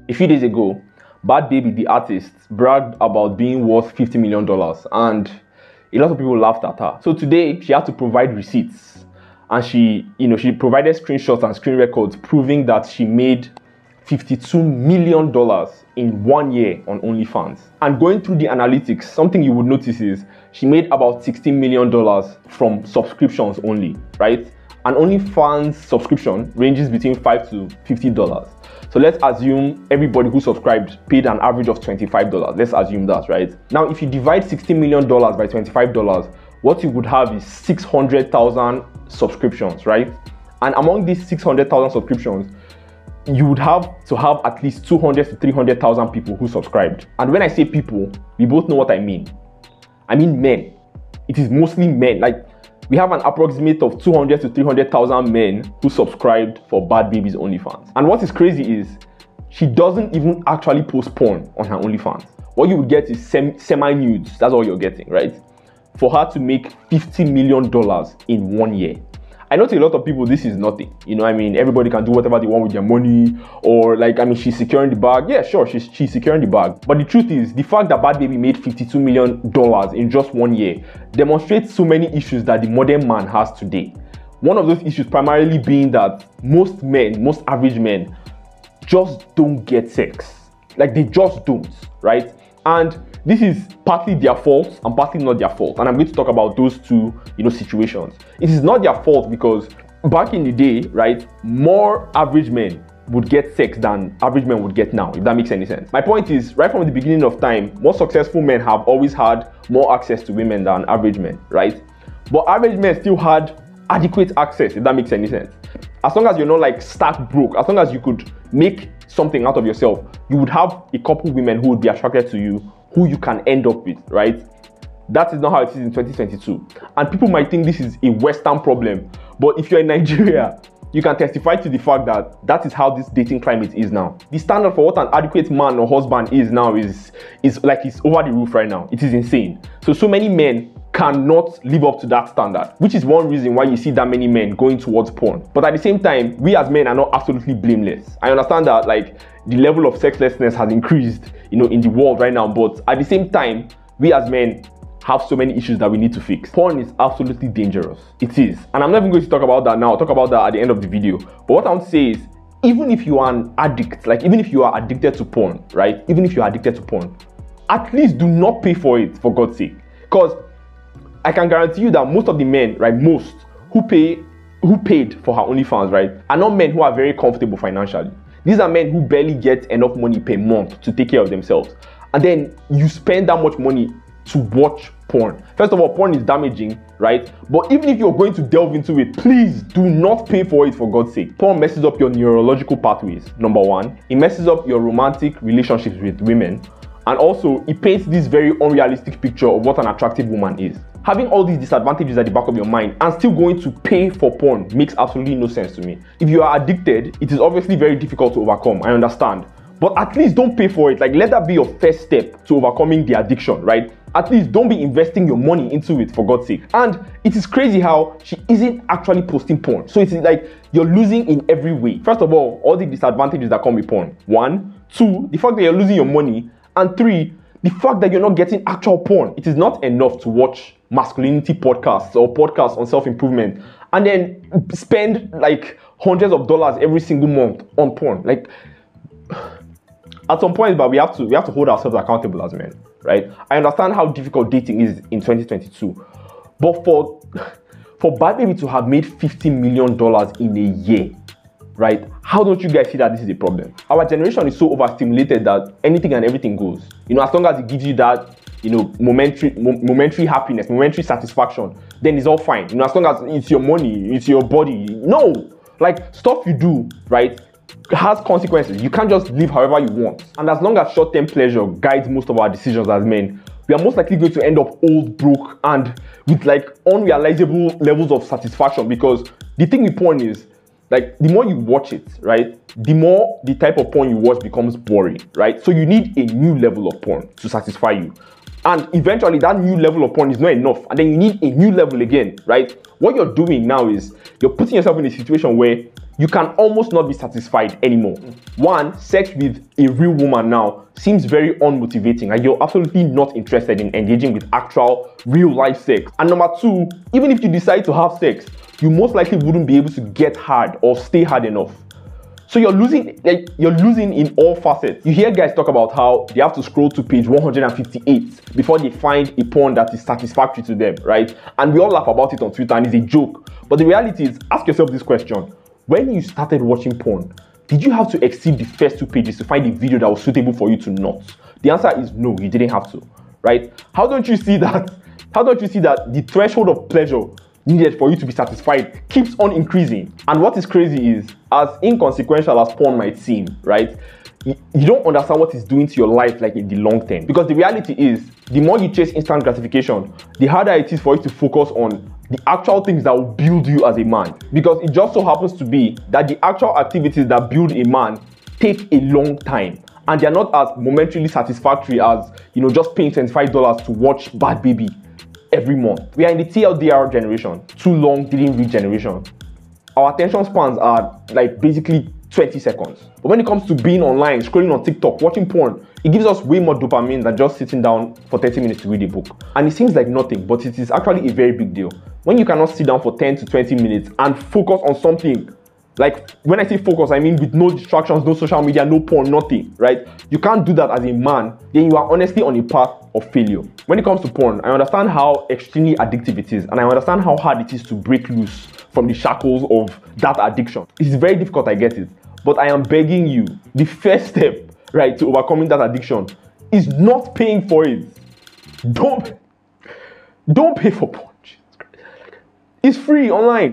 A few days ago, Bhad Baby, the artist, bragged about being worth $50 million, and a lot of people laughed at her. So today, she had to provide receipts, and she provided screenshots and screen records proving that she made $52 million in 1 year on OnlyFans. And going through the analytics, something you would notice is she made about $16 million from subscriptions only, right? An OnlyFans subscription ranges between $5 to $50. So let's assume everybody who subscribed paid an average of $25. Let's assume that, right? Now, if you divide $16 million by $25, what you would have is 600,000 subscriptions, right? And among these 600,000 subscriptions, you would have to have at least 200 to 300,000 people who subscribed. And when I say people, we both know what I mean. I mean men. It is mostly men. Like, we have an approximate of 200 to 300,000 men who subscribed for Bhad Baby's OnlyFans. And what is crazy is she doesn't even actually post porn on her OnlyFans. What you would get is semi-nudes. That's all you're getting, right? For her to make $50 million in 1 year. I know to a lot of people this is nothing. You know what I mean? Everybody can do whatever they want with their money, or like, I mean, she's securing the bag. Yeah, sure, she's securing the bag. But the truth is, the fact that Bhad Baby made $52 million in just 1 year demonstrates so many issues that the modern man has today. One of those issues primarily being that most men, most average men, just don't get sex. Like, they just don't, right? And this is partly their fault and partly not their fault. And I'm going to talk about those two, situations. It is not their fault because back in the day, right, more average men would get sex than average men would get now, if that makes any sense. My point is, right from the beginning of time, more successful men have always had more access to women than average men, right? But average men still had adequate access, if that makes any sense. As long as you're not like stark broke, as long as you could make something out of yourself, you would have a couple women who would be attracted to you, who you can end up with, right? That is not how it is in 2022. And people might think this is a Western problem, but if you're in Nigeria, you can testify to the fact that that is how this dating climate is now. The standard for what an adequate man or husband is now is like, it's over the roof right now. It is insane. So many men cannot live up to that standard, which is one reason why you see that many men going towards porn. But at the same time, we as men are not absolutely blameless. I understand that like the level of sexlessness has increased, in the world right now, but at the same time, we as men have so many issues that we need to fix. Porn is absolutely dangerous. It is. And I'm not even going to talk about that now. I'll talk about that at the end of the video. But what I want to say is, even if you are an addict, like even if you are addicted to porn, right? Even if you're addicted to porn, at least do not pay for it, for God's sake. Because I can guarantee you that most of the men, right, most who paid for her OnlyFans, right, are not men who are very comfortable financially. These are men who barely get enough money per month to take care of themselves. And then you spend that much money to watch porn. First of all, porn is damaging, right? But even if you're going to delve into it, please do not pay for it, for God's sake. Porn messes up your neurological pathways, number one. It messes up your romantic relationships with women. And also, it paints this very unrealistic picture of what an attractive woman is. Having all these disadvantages at the back of your mind and still going to pay for porn makes absolutely no sense to me. If you are addicted, it is obviously very difficult to overcome, I understand. But at least don't pay for it. Like, let that be your first step to overcoming the addiction, right? At least don't be investing your money into it, for God's sake. And it is crazy how she isn't actually posting porn. So it's like you're losing in every way. First of all the disadvantages that come with porn. 1, 2, the fact that you're losing your money. And 3, the fact that you're not getting actual porn. It is not enough to watch masculinity podcasts or podcasts on self-improvement and then spend like hundreds of dollars every single month on porn. Like, at some point, but we have to hold ourselves accountable as men, right? I understand how difficult dating is in 2022, but for Bhad Baby to have made $50 million in a year, right? How don't you guys see that this is a problem? Our generation is so overstimulated that anything and everything goes. As long as it gives you that, momentary happiness, momentary satisfaction, then it's all fine. As long as it's your money, it's your body. No, like stuff you do, right, has consequences. You can't just live however you want. And as long as short-term pleasure guides most of our decisions as men, we are most likely going to end up old, broke, and with like unrealizable levels of satisfaction. Because the thing with porn is, like, the more you watch it, right, the more the type of porn you watch becomes boring, right? So you need a new level of porn to satisfy you. And eventually that new level of porn is not enough. And then you need a new level again, right? What you're doing now is you're putting yourself in a situation where you can almost not be satisfied anymore. One, sex with a real woman now seems very unmotivating, and you're absolutely not interested in engaging with actual real life sex. And number two, even if you decide to have sex, you most likely wouldn't be able to get hard or stay hard enough. So you're losing in all facets. You hear guys talk about how they have to scroll to page 158 before they find a porn that is satisfactory to them, right? And we all laugh about it on Twitter and it's a joke. But the reality is, ask yourself this question. When you started watching porn, did you have to exceed the first 2 pages to find a video that was suitable for you to not? The answer is no, you didn't have to, right? How don't you see that? How don't you see that the threshold of pleasure needed for you to be satisfied keeps on increasing? And what is crazy is, as inconsequential as porn might seem, right, you don't understand what it's doing to your life like in the long term. Because the reality is, the more you chase instant gratification, the harder it is for you to focus on the actual things that will build you as a man. Because it just so happens to be that the actual activities that build a man take a long time, and they're not as momentarily satisfactory as, just paying $25 to watch Bhad Baby every month. We are in the TLDR generation, too long didn't read generation. Our attention spans are like basically 20 seconds. But when it comes to being online, scrolling on TikTok, watching porn, it gives us way more dopamine than just sitting down for 30 minutes to read a book. And it seems like nothing, but it is actually a very big deal. When you cannot sit down for 10 to 20 minutes and focus on something, like when I say focus, I mean with no distractions, no social media, no porn, nothing, right? You can't do that as a man, then you are honestly on a path of failure. When it comes to porn, I understand how extremely addictive it is, and I understand how hard it is to break loose from the shackles of that addiction. It's very difficult, I get it, but I am begging you, the first step, right, to overcoming that addiction is not paying for it. Don't pay for porn. It's free online.